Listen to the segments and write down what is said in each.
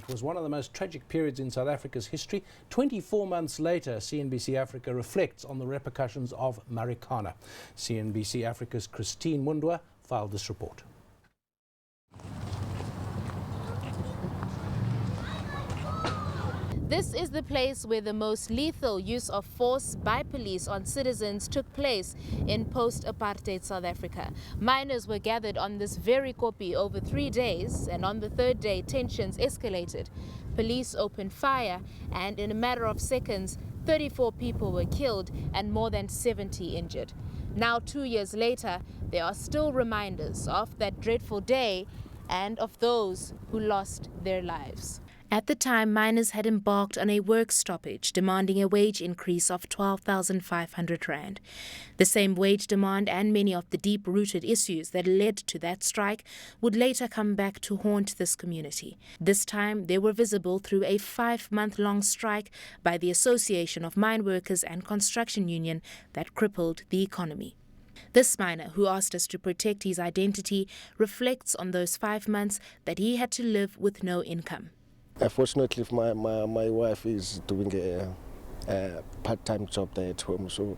It was one of the most tragic periods in South Africa's history. 24 months later, CNBC Africa reflects on the repercussions of Marikana. CNBC Africa's Christine Mundwa filed this report. This is the place where the most lethal use of force by police on citizens took place in post-apartheid South Africa. Miners were gathered on this very koppie over 3 days, and on the third day tensions escalated. Police opened fire, and in a matter of seconds 34 people were killed and more than 70 injured. Now 2 years later, there are still reminders of that dreadful day and of those who lost their lives. At the time, miners had embarked on a work stoppage, demanding a wage increase of 12,500 rand. The same wage demand and many of the deep-rooted issues that led to that strike would later come back to haunt this community. This time, they were visible through a 5-month-long strike by the Association of Mine Workers and Construction Union that crippled the economy. This miner, who asked us to protect his identity, reflects on those 5 months that he had to live with no income. Unfortunately, my wife is doing a part-time job there at home, so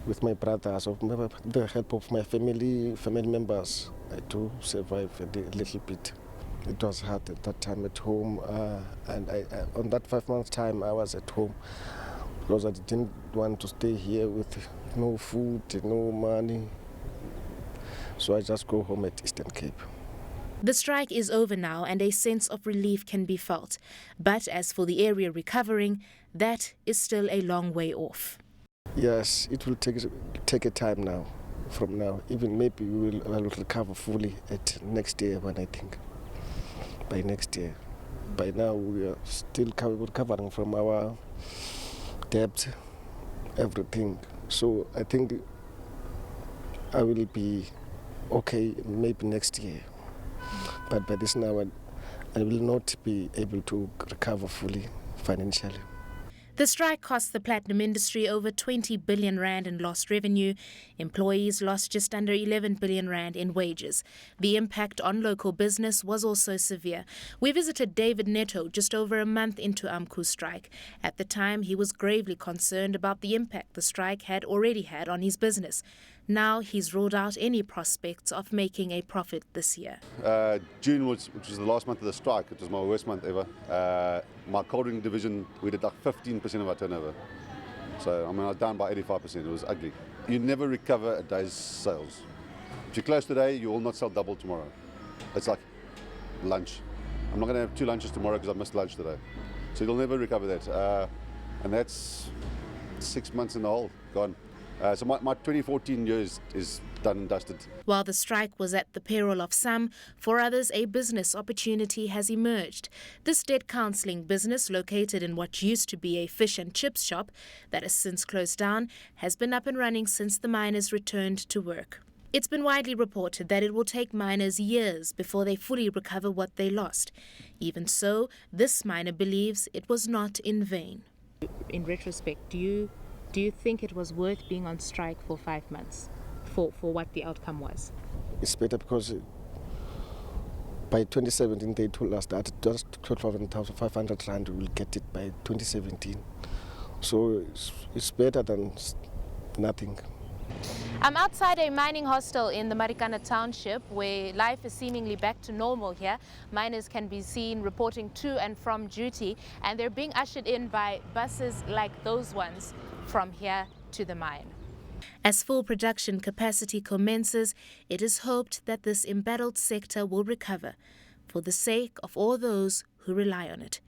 with my brother, so with the help of my family members, I do survive a little bit. It was hard at that time at home, and on that 5 months time I was at home because I didn't want to stay here with no food, no money, so I just go home at Eastern Cape. The strike is over now and a sense of relief can be felt. But as for the area recovering, that is still a long way off. Yes, it will take a time now, from now. Even maybe we will recover fully at next year, when I think. By next year. By now we are still recovering from our debt, everything. So I think I will be okay maybe next year. But by this now, I will not be able to recover fully financially. The strike cost the platinum industry over 20 billion rand in lost revenue. Employees lost just under 11 billion rand in wages. The impact on local business was also severe. We visited David Neto just over a month into AMCU's strike. At the time, he was gravely concerned about the impact the strike had already had on his business. Now he's ruled out any prospects of making a profit this year. June, which was the last month of the strike, it was my worst month ever. My cold drink division, we did like 15% of our turnover. So I was down by 85%, it was ugly. You never recover a day's sales. If you close today, you will not sell double tomorrow. It's like lunch. I'm not going to have 2 lunches tomorrow because I missed lunch today. So you'll never recover that. And that's 6 months in the hole, gone. So my 2014 years is done and dusted. While the strike was at the peril of some, for others a business opportunity has emerged. This debt counselling business, located in what used to be a fish and chips shop that has since closed down, has been up and running since the miners returned to work. It's been widely reported that it will take miners years before they fully recover what they lost. Even so, this miner believes it was not in vain. In retrospect, do you think it was worth being on strike for 5 months for what the outcome was? It's better because by 2017 they told us that just 12,500 rand we will get it by 2017. So it's better than nothing. I'm outside a mining hostel in the Marikana township where life is seemingly back to normal here. Miners can be seen reporting to and from duty, and they're being ushered in by buses like those ones from here to the mine. As full production capacity commences, it is hoped that this embattled sector will recover for the sake of all those who rely on it.